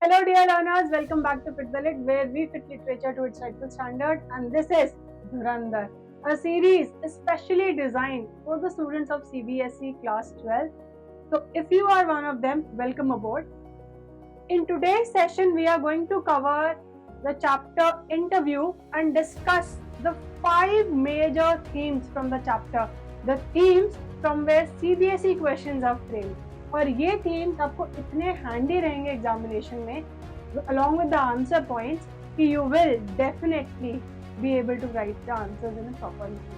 Hello, dear learners. Welcome back to Fit the Lit, where we fit literature to its rightful standard. And this is Dhurandhar, a series especially designed for the students of CBSE Class 12. So, if you are one of them, welcome aboard. In today's session, we are going to cover the chapter Interview and discuss the 5 major themes from the chapter. The themes from where CBSE questions are framed. और ये themes आपको इतने handy रहेंगे examination में along with the answer points कि you will definitely be able to write the answers in a proper manner.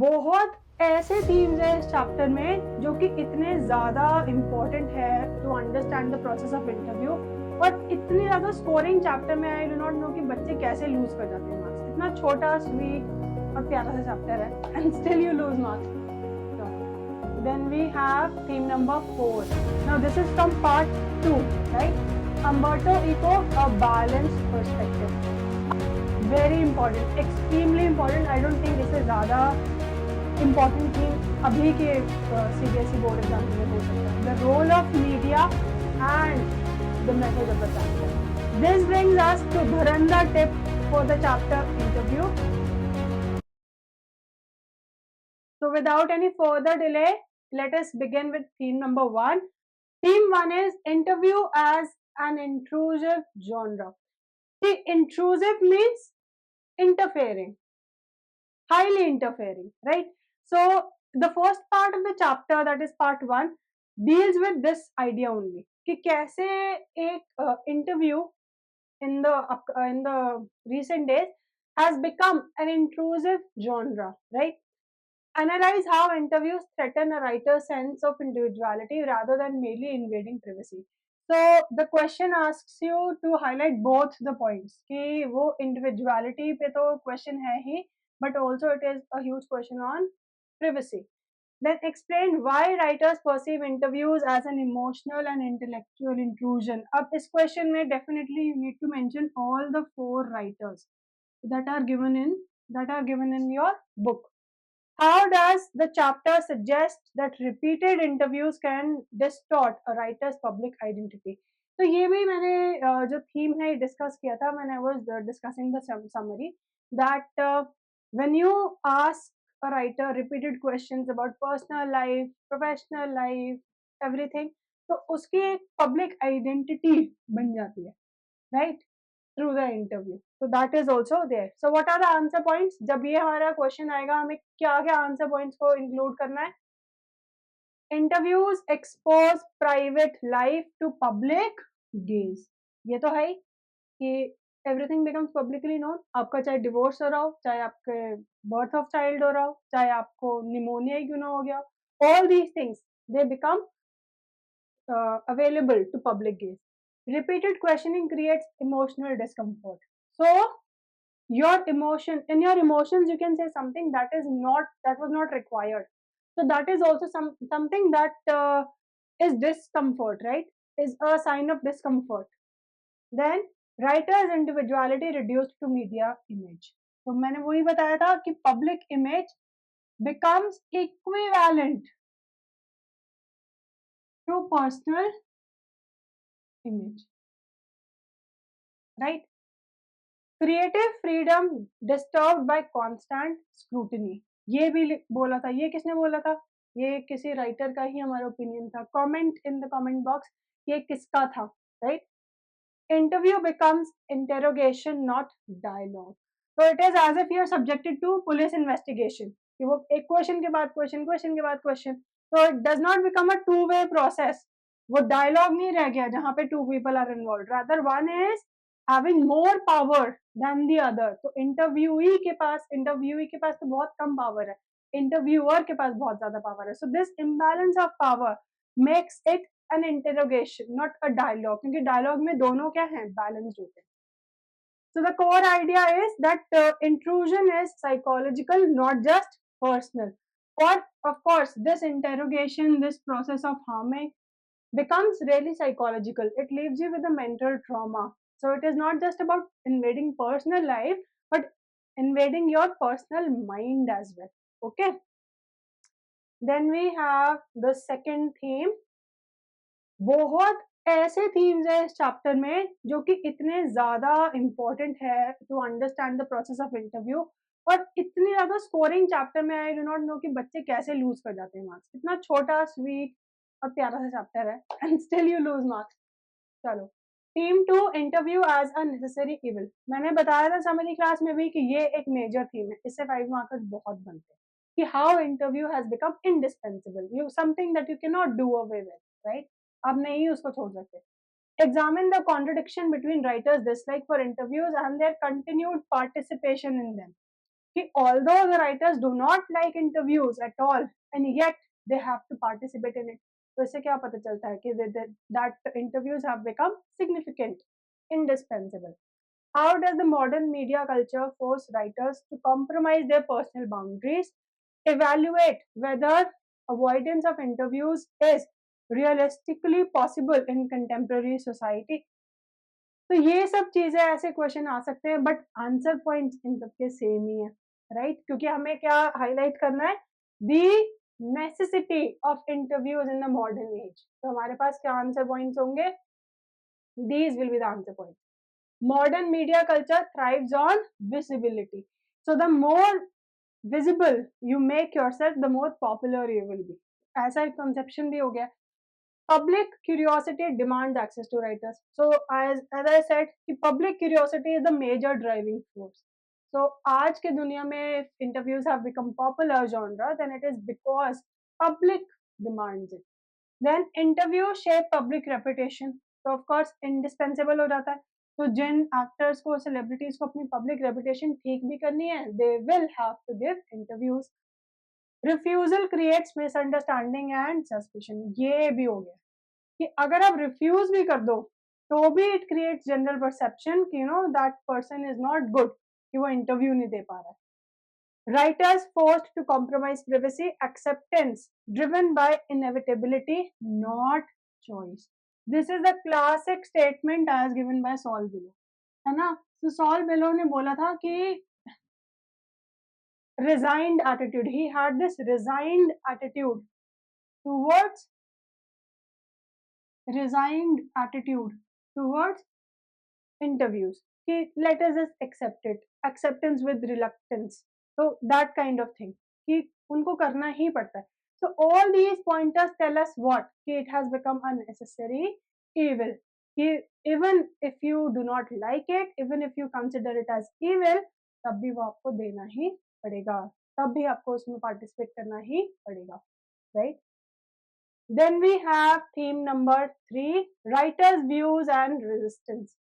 बहुत ऐसे themes हैं इस chapter में जो कि इतने ज़्यादा important है to understand the process of interview और इतनी ज़्यादा scoring chapter में I do not know कि बच्चे कैसे lose कर जाते हैं marks. इतना छोटा sweet और प्यारा सा chapter है and still you lose marks. Then we have theme number 4. Now this is from part 2, right? Umberto Eco, a balanced perspective. Very important, extremely important. I don't think इससे ज़्यादा important theme अभी के CBSE board exam में हो सकता है. The role of media and the message of the chapter. This brings us to Dhurandhar tip for the chapter interview. So without any further delay, let us begin with theme number 1. Theme 1 is interview as an intrusive genre. See, intrusive means interfering, highly interfering, right? So the first part of the chapter, that is part 1, deals with this idea only कि कैसे एक interview in the recent days has become an intrusive genre, right? Analyze how interviews threaten a writer's sense of individuality rather than merely invading privacy. So the question asks you to highlight both the points कि वो individuality पे तो question है ही, but also it is a huge question on privacy. Then explain why writers perceive interviews as an emotional and intellectual intrusion. अब इस question में definitely you need to mention all the 4 writers that are given in your book. How does the chapter suggest that repeated interviews can distort a writer's public identity? तो ये भी मैंने जो theme है discuss किया था when I was discussing the summary that when you ask a writer repeated questions about personal life, professional life, everything, तो उसकी एक public identity बन जाती है, right? Through the interview. So that is also there. So what are the answer points? जब ये हमारा question आएगा हमें क्या क्या answer points को include करना है? Interviews expose private life to public gaze. ये तो है ही कि everything becomes publicly known. आपका चाहे divorce हो रहा हो, चाहे आपके birth of child हो रहा हो, चाहे आपको pneumonia ही क्यों ना हो गया, all these things they become available to public gaze. Repeated questioning creates emotional discomfort. So your emotions you can say something that was not required, so that is also something that is discomfort, right? Is a sign of discomfort. Then writer's individuality reduced to media image. तो मैंने वही बताया था कि public image becomes equivalent to personal image, right? Creative freedom disturbed bye constant scrutiny. ये भी बोला था. ये किसने बोला था? ये किसी राइटर का ही हमारा ओपिनियन था. Comment in the comment box ये किसका था, right? Interview becomes interrogation not dialogue. तो it is as if you are subjected to police investigation कि वो एक क्वेश्चन के बाद क्वेश्चन, क्वेश्चन के बाद क्वेश्चन. तो it does not become a two way process. वो डायलॉग नहीं रह गया जहां पे 2 people are involve. Rather one is having more power than the other. तो इंटरव्यूई के पास तो बहुत कम पावर है, इंटरव्यूअर के पास बहुत ज्यादा पावर है. So this imbalance of power makes it an interrogation, not a dialogue, क्योंकि dialogue में दोनों क्या हैं, balanced होते हैं. So the core idea is that intrusion is psychological, not just personal. Or of course, this interrogation, this process of harming becomes really psychological. It leaves you with a mental trauma. So it is not just about invading personal life, but invading your personal mind as well. Okay. Then we have the second theme. बहुत ऐसे themes है इस chapter में जो कि इतने ज़्यादा important है to understand the process of interview, और इतनी ज़्यादा स्कोरिंग चैप्टर में आई डू नॉट नो कि बच्चे कैसे लूज़ कर जाते हैं मार्क्स। इतना छोटा, स्वीट और प्यारा सा चैप्टर है and still you lose marks. चलो, theme 2, interview as a necessary evil. मैंने बताया था समरी क्लास में भी कि ये एक मेजर थीम है। इससे 5 मार्कर्स बहुत बनते हैं कि how interview has become indispensable, you something that you can not do away with, right? आप नहीं उसको छोड़ सकते। Examine the contradiction between writers' dislike for interviews and their continued participation in them. कि although the writers do not like interviews at all and yet they have to participate in it. तो इससे क्या पता चलता है कि that interviews have become significant, indispensable. How does the modern media culture force writers to compromise their personal boundaries? Evaluate whether avoidance of interviews is realistically possible in contemporary society. तो ये सब चीजें ऐसे क्वेश्चन आ सकते हैं, but answer points in सबके same ही है, right? क्योंकि हमें क्या हाईलाइट करना है, the necessity of interviews in the modern age. तो हमारे पास क्या आंसर पॉइंट्स होंगे? These will be the answer point. Modern media culture thrives on visibility, so the more visible you make yourself, the more popular you will be. ऐसा एक conception भी हो गया। Public curiosity demands access to writers. So as I said, कि public curiosity is the major driving force. So आज के दुनिया में if interviews have become popular genre, then it is because public demands it. Then interview shape public reputation. तो of course indispensable हो जाता है। तो जिन एक्टर्स को, सेलिब्रिटीज को अपनी पब्लिक रेपुटेशन ठीक भी करनी है, they will have to give interviews. Refusal creates misunderstanding and suspicion. ये भी हो गया कि अगर आप रिफ्यूज भी कर दो तो भी इट क्रिएट्स जनरल परसेप्शन कि you know that person is not good, कि वो इंटरव्यू नहीं दे पा रहा है। Writers forced to compromise privacy, acceptance driven by inevitability, not choice. This is the classic statement as given by Saul Bellow, है ना? तो Saul Bellow ने बोला था कि resigned attitude, he had this resigned attitude towards resigned attitude towards interviews, कि let us just accept it, acceptance with reluctance, so that kind of thing, कि उनको करना ही पड़ता है। So all these pointers tell us what, कि it has become a necessary evil, कि even if you do not like it, even if you consider it as evil, तब भी वो आपको देना ही पड़ेगा, तब भी आपको उसमें participate करना ही पड़ेगा, right? Then we have theme number 3, writers views and resistance.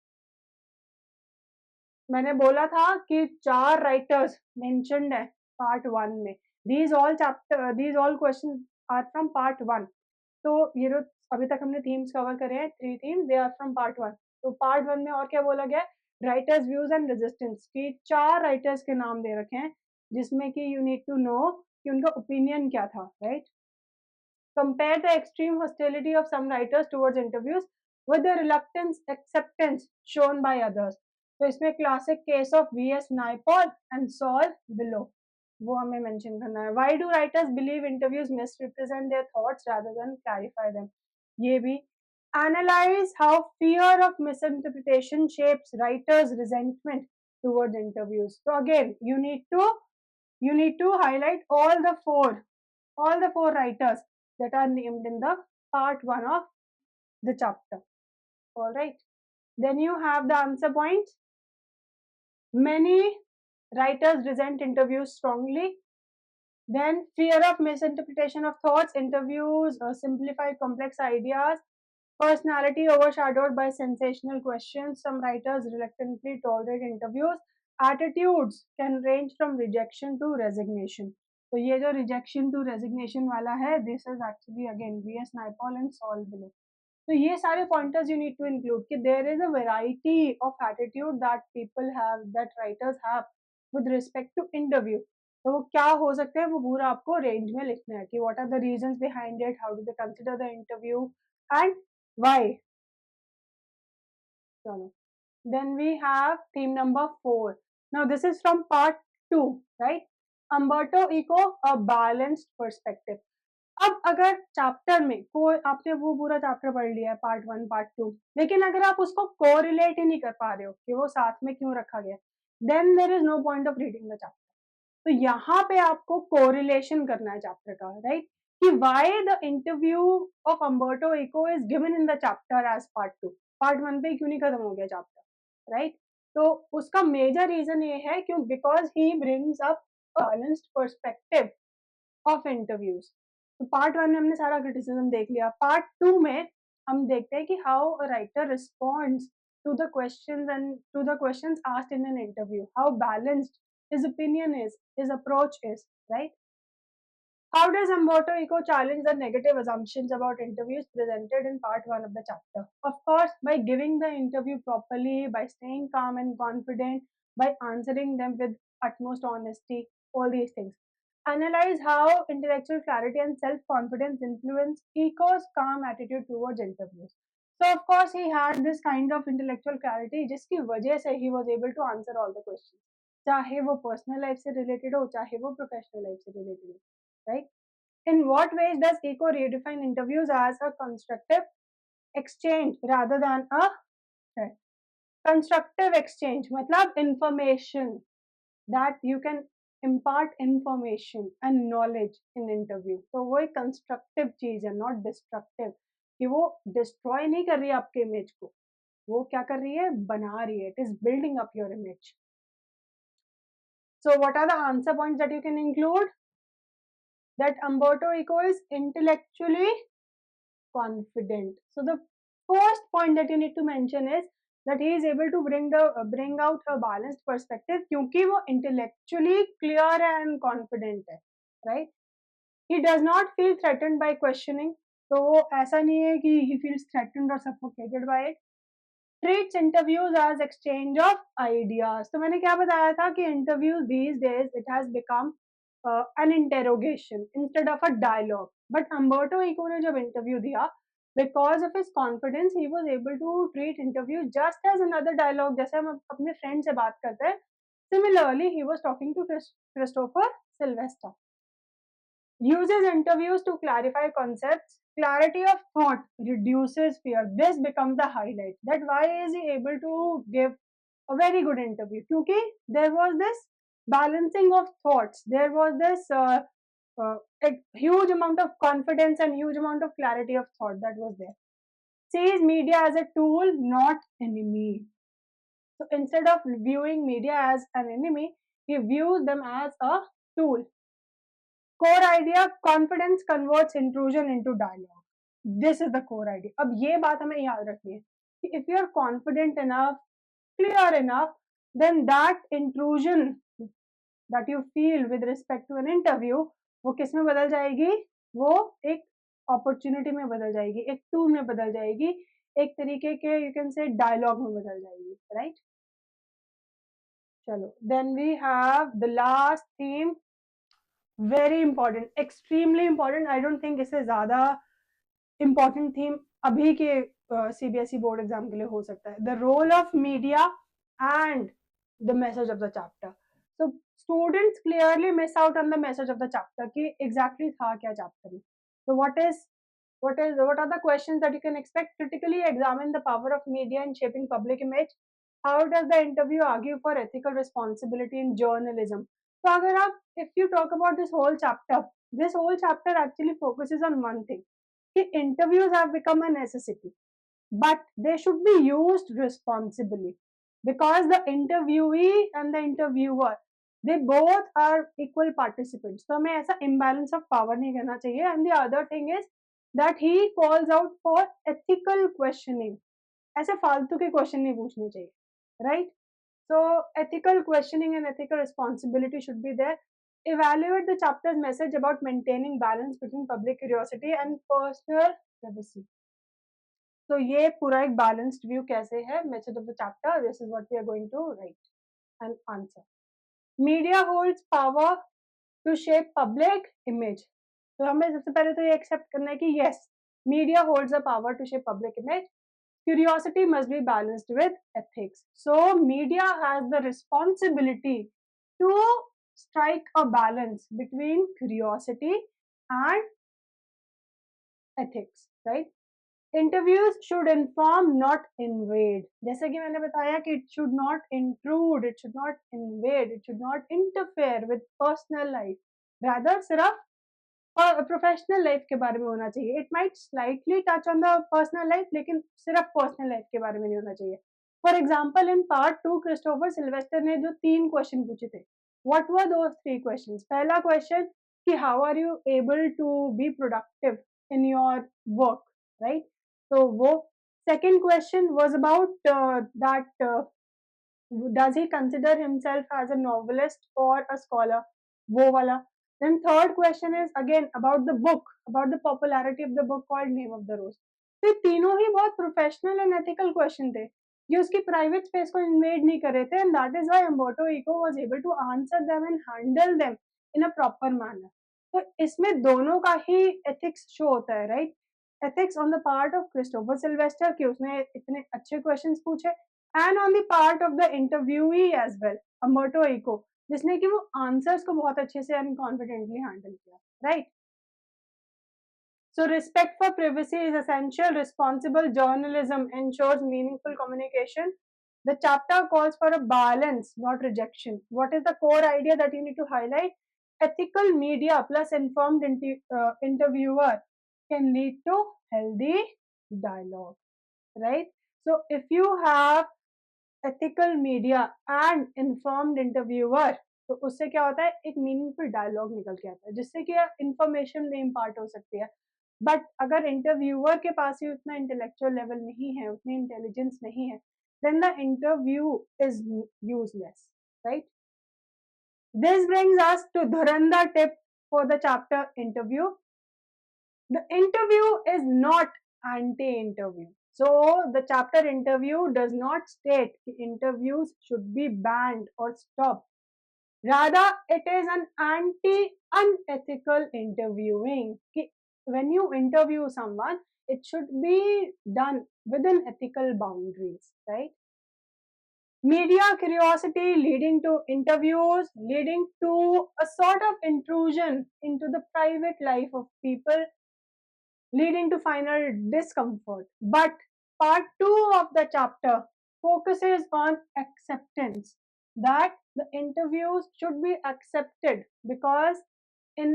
मैंने बोला था कि 4 राइटर्स मेंशन्ड है पार्ट 1 में। These all questions are from part 1। तो ये जो अभी तक हमने थीम्स कवर करे हैं, 3 themes, they are from part 1। तो पार्ट 1 में और क्या बोला गया है? राइटर्स व्यूज एंड रेजिस्टेंस, कि 4 राइटर्स के नाम दे रखे हैं जिसमें कि यू नीड टू नो कि उनका ओपिनियन क्या था, right? Compare the extreme hostility of some writers towards interviews with the reluctance acceptance shown by others. तो इसमें classic case of V.S. Naipaul and Saul below, वो हमें mention करना है। Why do writers believe interviews misrepresent their thoughts rather than clarify them? ये भी analyze how fear of misinterpretation shapes writers' resentment towards interviews. So again, you need to highlight all the four writers that are named in the part 1 of the chapter. All right. Then you have the answer points. Many writers resent interviews strongly. Then fear of misinterpretation of thoughts, interviews simplify complex ideas, personality overshadowed by sensational questions, some writers reluctantly tolerate interviews, attitudes can range from rejection to resignation. तो ये जो rejection to resignation वाला है, this is actually again V.S. Naipaul and Saul below. तो ये सारे pointers you need to include कि there is a variety of attitude that people have, that writers have with respect to interview. तो वो क्या हो सकते हैं, वो पूरा आपको रेंज में लिखना है कि what are the reasons behind it, how do they consider the interview and why. Chalo. Then we have theme number 4. Now this is from part 2, right? Umberto Eco, a balanced perspective. अब अगर chapter में कोई आपने वो पूरा chapter पढ़ लिया है पार्ट 1 पार्ट 2, लेकिन अगर आप उसको कोरिलेट ही नहीं कर पा रहे हो कि वो साथ में क्यों रखा गया, then there is no point of reading the chapter. तो यहाँ पे आपको कोरिलेशन करना है चैप्टर का, राइट, कि why the interview of Umberto Eco is given in the chapter as part 2, part 1 पे क्यों नहीं खत्म हो गया चैप्टर, राइट। तो उसका मेजर रीजन ये है क्यों, because he brings up balanced perspective of interviews. तो पार्ट 1 में हमने सारा क्रिटिसिज्म देख लिया, पार्ट 2 में हम देखते हैं कि how a writer responds to the questions and to the questions asked in an interview, how balanced his opinion is, his approach is, right? How does Umberto Eco challenge the negative assumptions about interviews presented in part 1 of the chapter? Of course, by giving the interview properly, by staying calm and confident, by answering them with utmost honesty, all these things. Analyze how intellectual clarity and self confidence influence Eco's calm attitude towards interviews. So, of course, he had this kind of intellectual clarity, जिसकी वजह से he was able to answer all the questions. चाहे वो personal life से related हो, चाहे वो professional life से रिलेटेड हो, right? In what ways does ECO redefine interviews as a constructive exchange rather than a threat? Constructive exchange मतलब information, that you can impart information and knowledge in interview. तो वो एक constructive चीज है, not destructive, कि वो destroy नहीं कर रही है आपके image को, वो क्या कर रही है, बना रही है, it is building up your image. So what are the answer points that you can include? That Umberto Eco is intellectually confident. So the first point that you need to mention is that he is able to bring out a balanced perspective क्योंकि वो intellectually clear and confident है, right? He does not feel threatened by questioning. तो वो ऐसा नहीं है कि he feels threatened or suffocated by it. Treats interviews as exchange of ideas. तो मैंने क्या बताया था कि interviews these days it has become an interrogation instead of a dialogue. But Umberto Eco ने जब interview दिया, because of his confidence he was able to treat interview just as another dialogue, जैसे हम अपने friend से बात करते हैं. Similarly, he was talking to Christopher Sylvester. Uses interviews to clarify concepts. Clarity of thought reduces fear. This becomes the highlight. That why is he able to give a very good interview? Because there was this balancing of thoughts. There was this a huge amount of confidence and huge amount of clarity of thought that was there. Sees media as a tool, not enemy. So instead of viewing media as an enemy, he views them as a tool. Core idea, confidence converts intrusion into dialogue. This is the core idea. अब ये बात हमें याद रखनी है कि if you are confident enough, clear enough, then that intrusion that you feel with respect to an interview, वो किस में बदल जाएगी, वो एक opportunity में बदल जाएगी, एक tool में बदल जाएगी, एक तरीके के you can say dialogue में बदल जाएगी, right? चलो, then we have the last theme, very important, extremely important. I don't think इससे ज़्यादा important theme अभी के CBSE board exam के लिए हो सकता है. The role of media and the message of the chapter. So students clearly miss out on the message of the chapter कि exactly था क्या chapter में. So what are the questions that you can expect? Critically examine the power of media in shaping public image. How does the interview argue for ethical responsibility in journalism? So अगर आप, if you talk about this whole chapter actually focuses on one thing. Interviews have become a necessity, but they should be used responsibly, because the interviewee and the interviewer, they both are equal participants. So हमें ऐसा imbalance of power नहीं करना चाहिए. And the other thing is that he calls out for ethical questioning. ऐसे फालतू के question नहीं पूछने चाहिए, right? So ethical questioning and ethical responsibility should be there. Evaluate the chapter's message about maintaining balance between public curiosity and personal privacy. So ये पूरा एक balanced view कैसे है, message of the chapter, this is what we are going to write and answer. Media holds power to shape public image. तो हमें सबसे पहले तो ये accept करना है कि yes, media holds the power to shape public image. Curiosity must be balanced with ethics. So media has the responsibility to strike a balance between curiosity and ethics, right? Interviews should inform, not invade. जैसे कि मैंने बताया कि it should not intrude, it should not invade, it should not interfere with personal life. Rather, सिर्फ professional life के बारे में होना चाहिए. It might slightly touch on the personal life, लेकिन सिर्फ पर्सनल लाइफ के बारे में नहीं होना चाहिए. For example, in part 2 Christopher Sylvester ने जो 3 क्वेश्चन पूछे थे, व्हाट वर दोज 3 क्वेश्चन? पहला क्वेश्चन कि how are you able to be productive in your work, right? तो वो. Second question was about that does he consider himself as a novelist or a scholar? वो वाला. Then third question is again about the book, about the popularity of the book called Name of the Rose. तो ये तीनों ही बहुत professional and ethical question थे, ये उसकी private space को इन्वेड नहीं कर रहे थे, and that is why Umberto Eco was able to answer them and handle them in a proper manner. तो इसमें दोनों का ही एथिक्स शो होता है, right? Ethics on the part of Christopher Sylvester कि उसने इतने अच्छे क्वेश्चंस पूछे, and on the part of the interviewee as well, Umberto Eco, जिसने कि वो आंसर्स को बहुत अच्छे से एंड कॉन्फिडेंटली हैंडल किया, right? So respect for privacy is essential. Responsible journalism ensures meaningful communication. The chapter calls for a balance, not rejection. What is the core idea that you need to highlight? Ethical media plus informed interviewer can lead to healthy dialogue, right? So if you have ethical media and informed interviewer, तो उससे क्या होता है, एक meaningful dialogue निकल के आता है, जिससे कि इंफॉर्मेशन में इम्पार्ट हो सकती है. बट अगर इंटरव्यूअर के पास ही उतना इंटेलेक्चुअल लेवल नहीं है, उतनी इंटेलिजेंस नहीं है, then the interview is useless, right? This brings us to धुरंधर tip for the chapter interview. The interview is not anti-interview. So the chapter interview does not state that interviews should be banned or stopped. Rather, it is an anti-unethical interviewing. When you interview someone, it should be done within ethical boundaries, right? Media curiosity leading to interviews, leading to a sort of intrusion into the private life of people, leading to final discomfort. But part 2 of the chapter focuses on acceptance, that the interviews should be accepted because in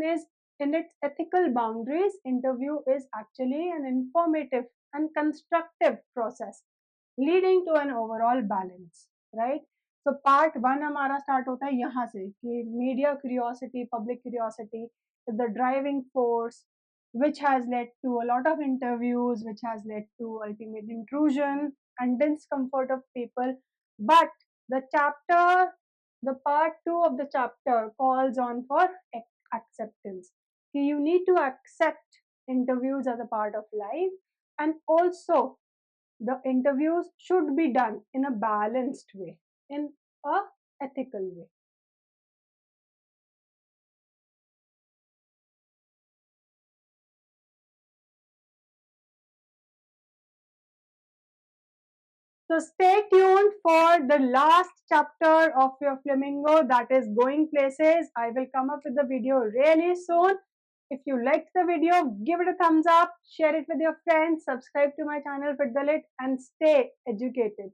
its ethical boundaries, interview is actually an informative and constructive process leading to an overall balance, right? So part 1 हमारा start होता है यहाँ से कि media curiosity, public curiosity is the driving force which has led to a lot of interviews, which has led to ultimate intrusion and discomfort of people. But the chapter, the part 2 of the chapter calls on for acceptance. You need to accept interviews as a part of life, and also the interviews should be done in a balanced way, in a ethical way. So stay tuned for the last chapter of your flamingo, that is Going Places. I will come up with the video really soon. If you liked the video, give it a thumbs up, share it with your friends, subscribe to my channel Fit the Lit, and stay educated.